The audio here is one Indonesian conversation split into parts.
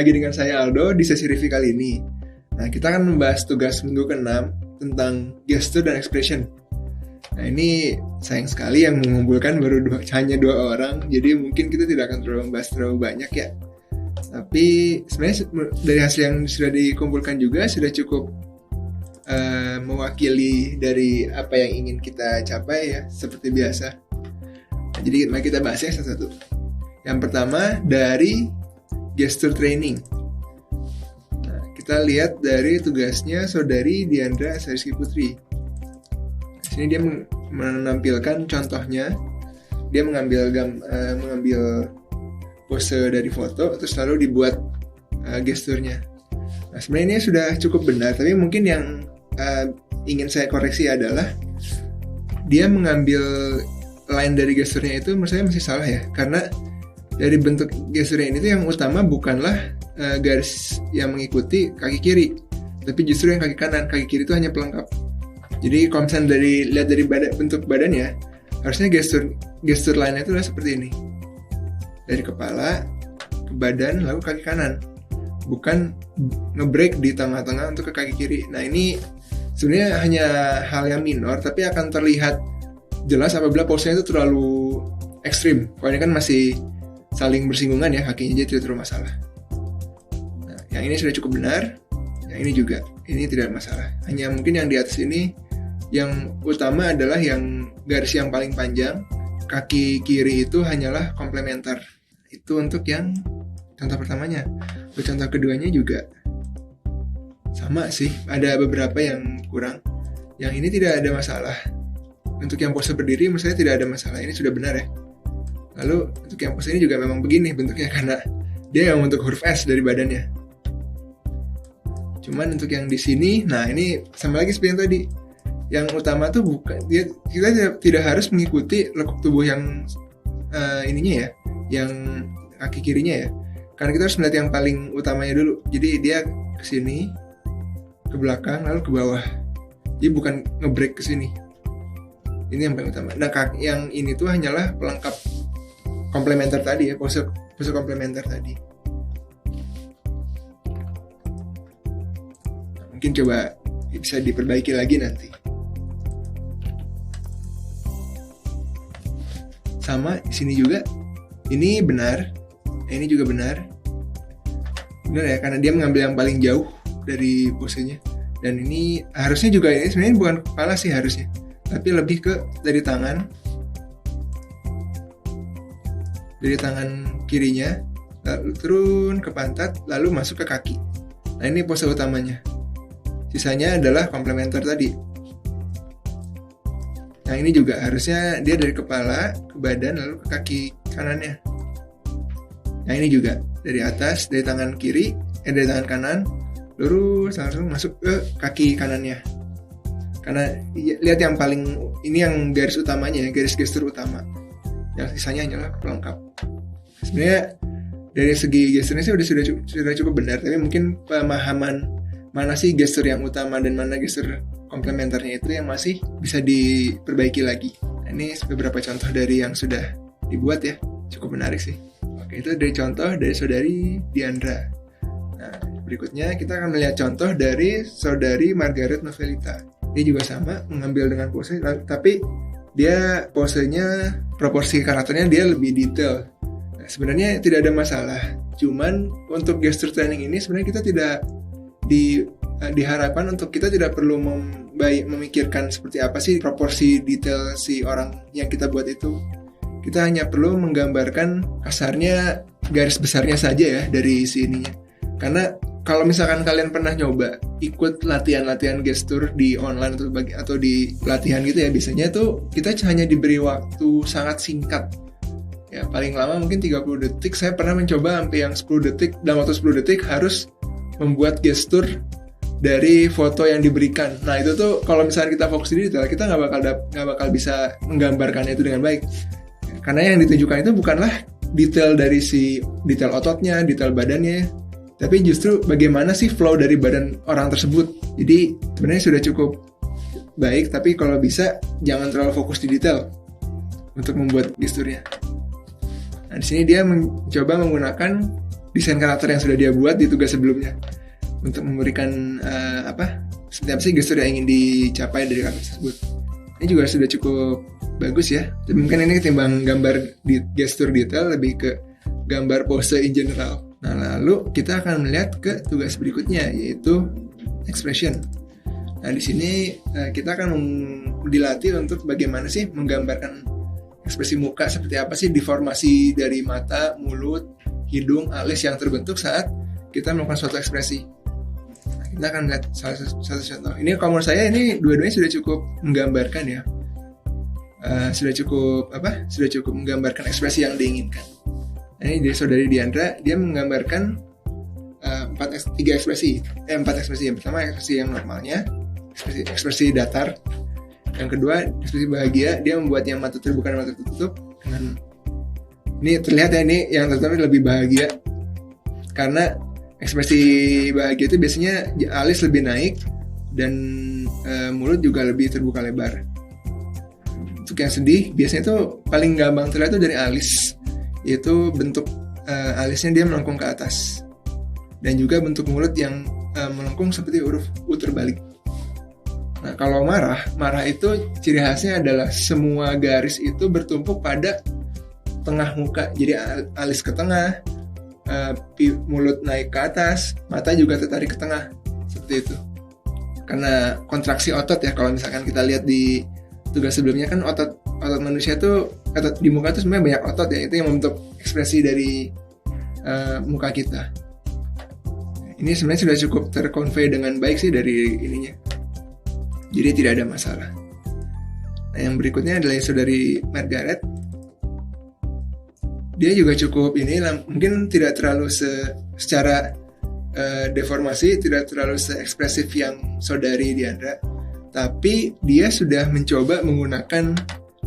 lagi dengan saya Aldo di sesi review kali ini. Nah, kita akan membahas tugas minggu ke-6 tentang gesture dan expression. Nah, ini sayang sekali yang mengumpulkan hanya 2 orang, jadi mungkin kita tidak akan membahas terlalu banyak ya. Tapi sebenarnya dari hasil yang sudah dikumpulkan juga sudah cukup mewakili dari apa yang ingin kita capai ya, seperti biasa. Nah, jadi mari kita bahasnya satu-satu. Yang pertama dari gesture training. Nah, kita lihat dari tugasnya Saudari Diandra Sariski Putri. Di sini dia menampilkan contohnya. Dia mengambil pose dari foto, terus lalu dibuat gesturnya. Nah, sebenarnya ini sudah cukup benar, tapi mungkin yang ingin saya koreksi adalah dia mengambil line dari gesturnya itu menurut saya masih salah ya, karena dari bentuk gesturnya ini tuh yang utama bukanlah garis yang mengikuti kaki kiri, tapi justru yang kaki kanan. Kaki kiri itu hanya pelengkap. Jadi kalau misalnya lihat dari bentuk badannya, harusnya gestur lainnya itu adalah seperti ini. Dari kepala ke badan lalu kaki kanan, bukan nge-break di tengah-tengah untuk ke kaki kiri. Nah, ini sebenarnya hanya hal yang minor, tapi akan terlihat jelas apabila posenya itu terlalu ekstrim. Kalau ini kan masih saling bersinggungan ya, kakinya jadi tidak terlalu masalah. Nah, yang ini sudah cukup benar, yang ini juga, ini tidak masalah. Hanya mungkin yang di atas ini, yang utama adalah yang garis yang paling panjang, kaki kiri itu hanyalah komplementer. Itu untuk yang contoh pertamanya. Untuk contoh keduanya juga sama sih, ada beberapa yang kurang. Yang ini tidak ada masalah. Untuk yang pose berdiri menurut saya tidak ada masalah, ini sudah benar ya. Lalu untuk yang pose ini juga memang begini bentuknya, karena dia yang untuk huruf S dari badannya. Cuman untuk yang di sini, nah ini sama lagi seperti yang tadi. Yang utama tuh bukan kita tidak harus mengikuti lekuk tubuh yang ininya ya, yang kaki kirinya ya. Karena kita harus melihat yang paling utamanya dulu. Jadi dia ke sini, ke belakang, lalu ke bawah. Jadi bukan nge-break ke sini. Ini yang paling utama. Nah, yang ini tuh hanyalah pelengkap komplementer tadi ya, pose komplementer tadi. Nah, mungkin coba bisa diperbaiki lagi nanti. Sama di sini juga, ini benar, ini juga benar ya, karena dia mengambil yang paling jauh dari posenya. Dan ini harusnya juga, ini sebenarnya bukan kepala sih harusnya, tapi lebih ke dari tangan kirinya, lalu turun ke pantat, lalu masuk ke kaki. Nah, ini pose utamanya. Sisanya adalah komplementer tadi. Nah, ini juga harusnya dia dari kepala ke badan lalu ke kaki kanannya. Nah, ini juga dari atas, dari tangan kiri, dari tangan kanan, lurus langsung masuk ke kaki kanannya. Karena lihat yang paling ini yang garis utamanya, garis gestur utama. Yang sisanya hanyalah pelengkap. Sebenarnya dari segi gesturnya sih sudah cukup benar, tapi mungkin pemahaman mana sih gestur yang utama dan mana gestur komplementernya itu yang masih bisa diperbaiki lagi. Nah, ini beberapa contoh dari yang sudah dibuat ya, cukup menarik sih. Oke, itu dari contoh dari Saudari Diandra. Nah, berikutnya kita akan melihat contoh dari Saudari Margaret Novelita. Dia juga sama, mengambil dengan pose, tapi dia posenya, proporsi karakternya dia lebih detail. Nah, sebenarnya tidak ada masalah. Cuman untuk gesture training ini sebenarnya kita tidak diharapkan untuk kita tidak perlu memikirkan seperti apa sih proporsi detail si orang yang kita buat itu. Kita hanya perlu menggambarkan kasarnya garis besarnya saja ya dari si ininya. Karena kalau misalkan kalian pernah nyoba ikut latihan-latihan gestur di online atau di pelatihan gitu ya, biasanya tuh kita hanya diberi waktu sangat singkat. Ya, paling lama mungkin 30 detik. Saya pernah mencoba sampai yang 10 detik. Dalam waktu 10 detik harus membuat gestur dari foto yang diberikan. Nah, itu tuh kalau misalnya kita fokus di detail, kita nggak bakal bisa menggambarkannya itu dengan baik. Karena yang ditunjukkan itu bukanlah detail dari si detail ototnya, detail badannya, tapi justru bagaimana sih flow dari badan orang tersebut. Jadi sebenarnya sudah cukup baik, tapi kalau bisa jangan terlalu fokus di detail untuk membuat gesturnya. Nah, di sini dia mencoba menggunakan desain karakter yang sudah dia buat di tugas sebelumnya untuk memberikan seperti apa sih gestur yang ingin dicapai dari karakter tersebut. Ini juga sudah cukup bagus ya. Tapi mungkin ini ketimbang gambar di gestur detail, lebih ke gambar pose in general. Nah, lalu kita akan melihat ke tugas berikutnya, yaitu expression. Nah, di sini kita akan dilatih untuk bagaimana sih menggambarkan ekspresi muka, seperti apa sih deformasi dari mata, mulut, hidung, alis yang terbentuk saat kita melakukan suatu ekspresi. Nah, kita akan lihat salah satu contoh. Ini kalau menurut saya ini dua-duanya sudah cukup menggambarkan ya. Sudah cukup menggambarkan ekspresi yang diinginkan. Nah, ini dari saudari Diandra, dia menggambarkan 4 ekspresi. Yang pertama ekspresi yang normalnya, ekspresi datar. Yang kedua ekspresi bahagia, dia membuat yang mata terbuka dan mata tertutup. Dengan ini terlihat ya, ini yang tertutup lebih bahagia karena ekspresi bahagia itu biasanya alis lebih naik dan mulut juga lebih terbuka lebar. Untuk yang sedih biasanya itu paling gampang terlihat itu dari alis, yaitu bentuk alisnya dia melengkung ke atas, dan juga bentuk mulut yang melengkung seperti huruf U terbalik. Nah, kalau marah itu ciri khasnya adalah semua garis itu bertumpuk pada tengah muka. Jadi alis ke tengah, mulut naik ke atas, mata juga tertarik ke tengah, seperti itu. Karena kontraksi otot ya, kalau misalkan kita lihat di tugas sebelumnya kan otot manusia tuh, otot di muka tuh sebenarnya banyak otot ya, itu yang membentuk ekspresi dari muka kita. Ini sebenarnya sudah cukup terconvey dengan baik sih dari ininya. Jadi tidak ada masalah. Nah, yang berikutnya adalah saudari Margaret. Dia juga cukup mungkin tidak terlalu secara deformasi, tidak terlalu seekspresif yang saudari Diandra, tapi dia sudah mencoba menggunakan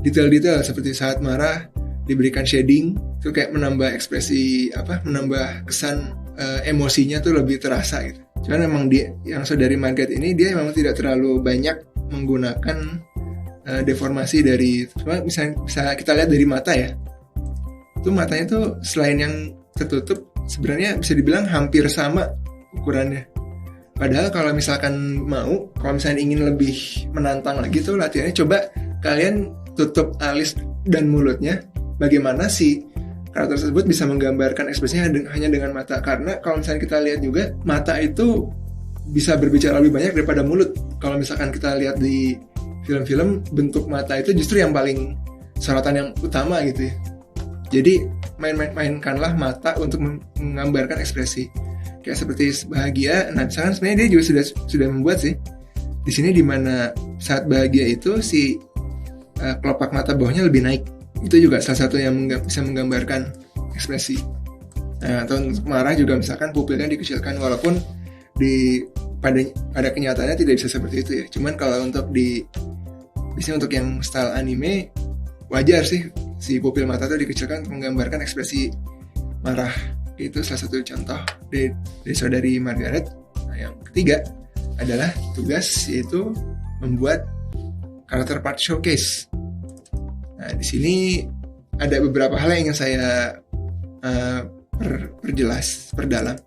detail-detail seperti saat marah diberikan shading, itu kayak menambah ekspresi menambah kesan emosinya tuh lebih terasa gitu. Cuman memang yang saudari Margaret ini dia memang tidak terlalu banyak menggunakan deformasi dari, bisa kita lihat dari mata ya. Itu matanya tuh selain yang tertutup sebenarnya bisa dibilang hampir sama ukurannya. Padahal kalau misalkan ingin lebih menantang lagi tuh latihannya, coba kalian tutup alis dan mulutnya, bagaimana si karakter tersebut bisa menggambarkan ekspresinya hanya dengan mata. Karena kalau misalnya kita lihat juga, mata itu bisa berbicara lebih banyak daripada mulut. Kalau misalkan kita lihat di film-film, bentuk mata itu justru yang paling sorotan yang utama gitu ya. Jadi mainkanlah mata untuk menggambarkan ekspresi. Kayak seperti bahagia. Nah, misalkan sebenarnya dia juga sudah membuat sih. Di sini dimana saat bahagia itu si kelopak mata bawahnya lebih naik. Itu juga salah satu yang bisa menggambarkan ekspresi. Nah, atau untuk marah juga misalkan pupilnya dikecilkan, walaupun pada kenyataannya tidak bisa seperti itu ya. Cuman kalau untuk biasanya untuk yang style anime wajar sih si pupil mata itu dikecilkan menggambarkan ekspresi marah. Itu salah satu contoh dari saudari Margaret. Nah, yang ketiga adalah tugas, yaitu membuat karakter part showcase. Nah, di sini ada beberapa hal yang ingin saya perdalam.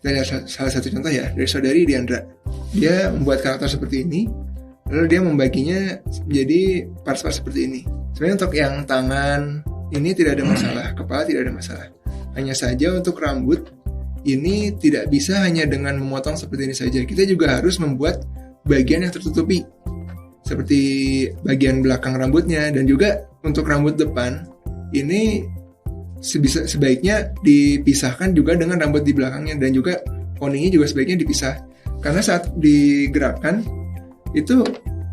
Kita lihat salah satu contoh ya, dari saudari Diandra. Dia membuat karakter seperti ini, lalu dia membaginya menjadi part-part seperti ini. Sebenarnya untuk yang tangan ini tidak ada masalah, kepala tidak ada masalah. Hanya saja untuk rambut ini tidak bisa hanya dengan memotong seperti ini saja. Kita juga harus membuat bagian yang tertutupi, seperti bagian belakang rambutnya, dan juga untuk rambut depan ini sebaiknya dipisahkan juga dengan rambut di belakangnya, dan juga poninya juga sebaiknya dipisah. Karena saat digerakkan itu,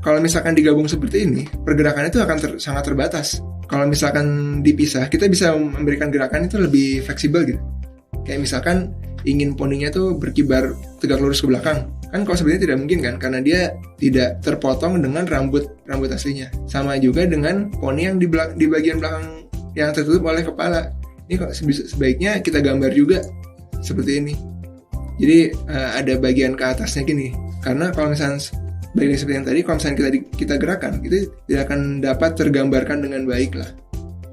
kalau misalkan digabung seperti ini, pergerakan itu akan sangat terbatas. Kalau misalkan dipisah, kita bisa memberikan gerakan itu lebih fleksibel gitu. Kayak misalkan ingin poninya tuh berkibar tegak lurus ke belakang, kan kalau sebenarnya tidak mungkin kan, karena dia tidak terpotong dengan rambut aslinya. Sama juga dengan poni yang di bagian belakang yang tertutup oleh kepala. Ini kok sebaiknya kita gambar juga seperti ini. Jadi ada bagian ke atasnya gini. Karena kalau misalnya bagian seperti yang tadi, kalau misalnya kita gerakan, itu tidak akan dapat tergambarkan dengan baik lah.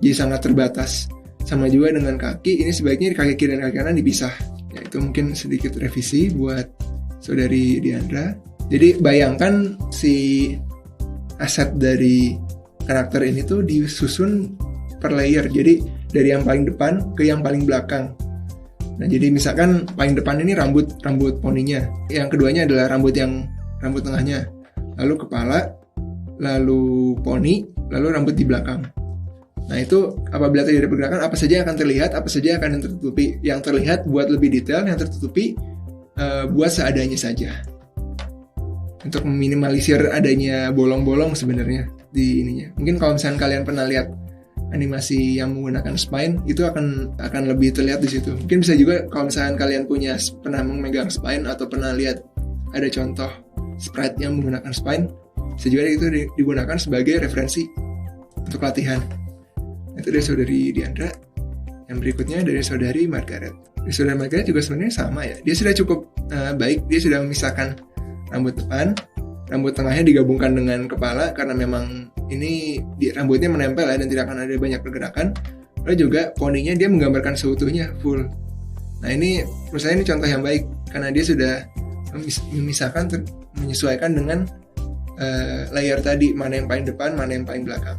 Jadi sangat terbatas. Sama juga dengan kaki, ini sebaiknya kaki kiri dan kaki kanan dipisah. Ya, itu mungkin sedikit revisi buat saudari Diandra. Jadi bayangkan si aset dari karakter ini tuh disusun per layer. Jadi dari yang paling depan ke yang paling belakang. Nah, jadi misalkan paling depan ini rambut poninya. Yang keduanya adalah rambut tengahnya. Lalu kepala, lalu poni, lalu rambut di belakang. Nah, itu apabila terjadi pergerakan, apa saja yang akan terlihat, apa saja yang akan tertutupi. Yang terlihat buat lebih detail, yang tertutupi buat seadanya saja. Untuk meminimalisir adanya bolong-bolong sebenarnya di ininya. Mungkin kalau misalnya kalian pernah lihat animasi yang menggunakan spine, itu akan lebih terlihat di situ. Mungkin bisa juga kalau misalnya kalian pernah memegang spine atau pernah lihat ada contoh sprite yang menggunakan spine, bisa juga itu digunakan sebagai referensi untuk latihan. Itu dari saudari Diandra. Yang berikutnya dari saudari Margaret. Dari saudari Margaret juga sebenarnya sama ya. Dia sudah cukup baik. Dia sudah memisahkan rambut depan, rambut tengahnya digabungkan dengan kepala karena memang ini rambutnya menempel ya dan tidak akan ada banyak pergerakan. Lalu juga poninya dia menggambarkan seutuhnya full. Nah, ini menurut saya ini contoh yang baik karena dia sudah memisahkan, menyesuaikan dengan layer tadi, mana yang paling depan, mana yang paling belakang.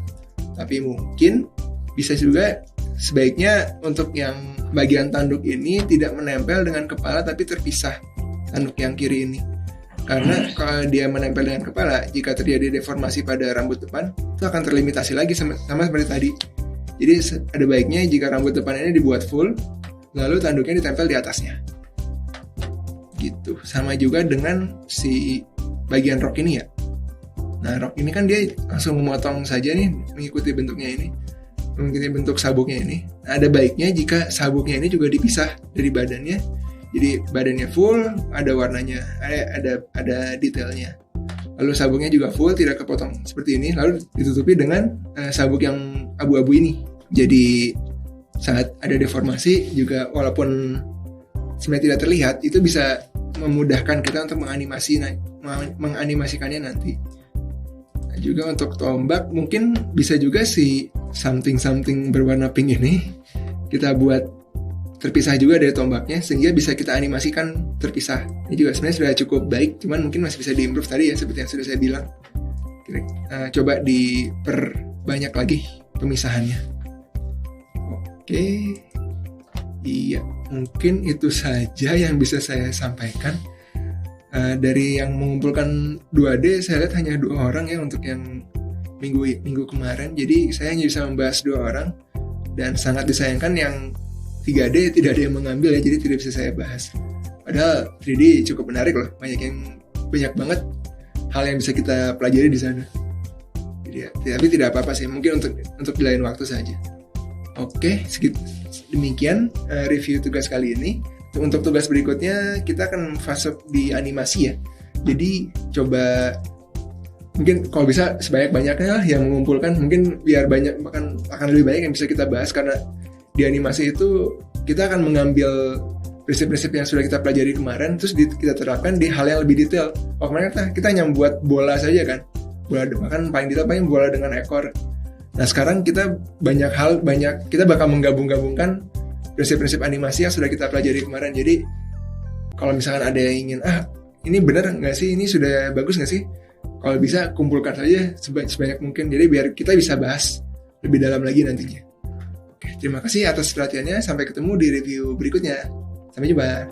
Tapi mungkin bisa juga sebaiknya untuk yang bagian tanduk ini tidak menempel dengan kepala tapi terpisah tanduk yang kiri ini. Karena kalau dia menempel dengan kepala, jika terjadi deformasi pada rambut depan, itu akan terlimitasi lagi sama seperti tadi. Jadi ada baiknya jika rambut depan ini dibuat full, lalu tanduknya ditempel di atasnya. Gitu. Sama juga dengan si bagian rok ini ya. Nah, rok ini kan dia langsung memotong saja nih, mengikuti bentuknya ini, mengikuti bentuk sabuknya ini. Nah, ada baiknya jika sabuknya ini juga dipisah dari badannya. Jadi badannya full, ada warnanya, ada detailnya. Lalu sabuknya juga full, tidak kepotong seperti ini. Lalu ditutupi dengan sabuk yang abu-abu ini. Jadi saat ada deformasi juga walaupun sebenarnya tidak terlihat, itu bisa memudahkan kita untuk menganimasikannya nanti. Nah, juga untuk tombak mungkin bisa juga si something berwarna pink ini kita buat terpisah juga dari tombaknya sehingga bisa kita animasikan terpisah. Ini juga sebenarnya sudah cukup baik, cuman mungkin masih bisa diimprove tadi ya seperti yang sudah saya bilang. Coba diperbanyak lagi pemisahannya. Oke. Iya, mungkin itu saja yang bisa saya sampaikan. Dari yang mengumpulkan 2D saya lihat hanya 2 orang ya untuk yang minggu kemarin. Jadi saya hanya bisa membahas 2 orang dan sangat disayangkan yang 3D tidak ada yang mengambil ya, jadi tidak bisa saya bahas. Padahal 3D cukup menarik loh, banyak banget hal yang bisa kita pelajari di sana. Jadi, tapi tidak apa-apa sih, mungkin untuk di lain waktu saja. Oke, demikian review tugas kali ini. Untuk tugas berikutnya kita akan masuk di animasi ya. Jadi coba mungkin kalau bisa sebanyak-banyaknya lah yang mengumpulkan, mungkin biar banyak akan lebih banyak yang bisa kita bahas karena di animasi itu kita akan mengambil prinsip-prinsip yang sudah kita pelajari kemarin terus kita terapkan di hal yang lebih detail. Kemarin kita hanya membuat bola saja kan, bahkan paling detail paling bola dengan ekor. Nah, sekarang kita kita bakal menggabungkan prinsip-prinsip animasi yang sudah kita pelajari kemarin. Jadi kalau misalkan ada yang ingin ini benar nggak sih, ini sudah bagus nggak sih, kalau bisa kumpulkan saja sebanyak mungkin, jadi biar kita bisa bahas lebih dalam lagi nantinya. Oke, terima kasih atas perhatiannya. Sampai ketemu di review berikutnya. Sampai jumpa.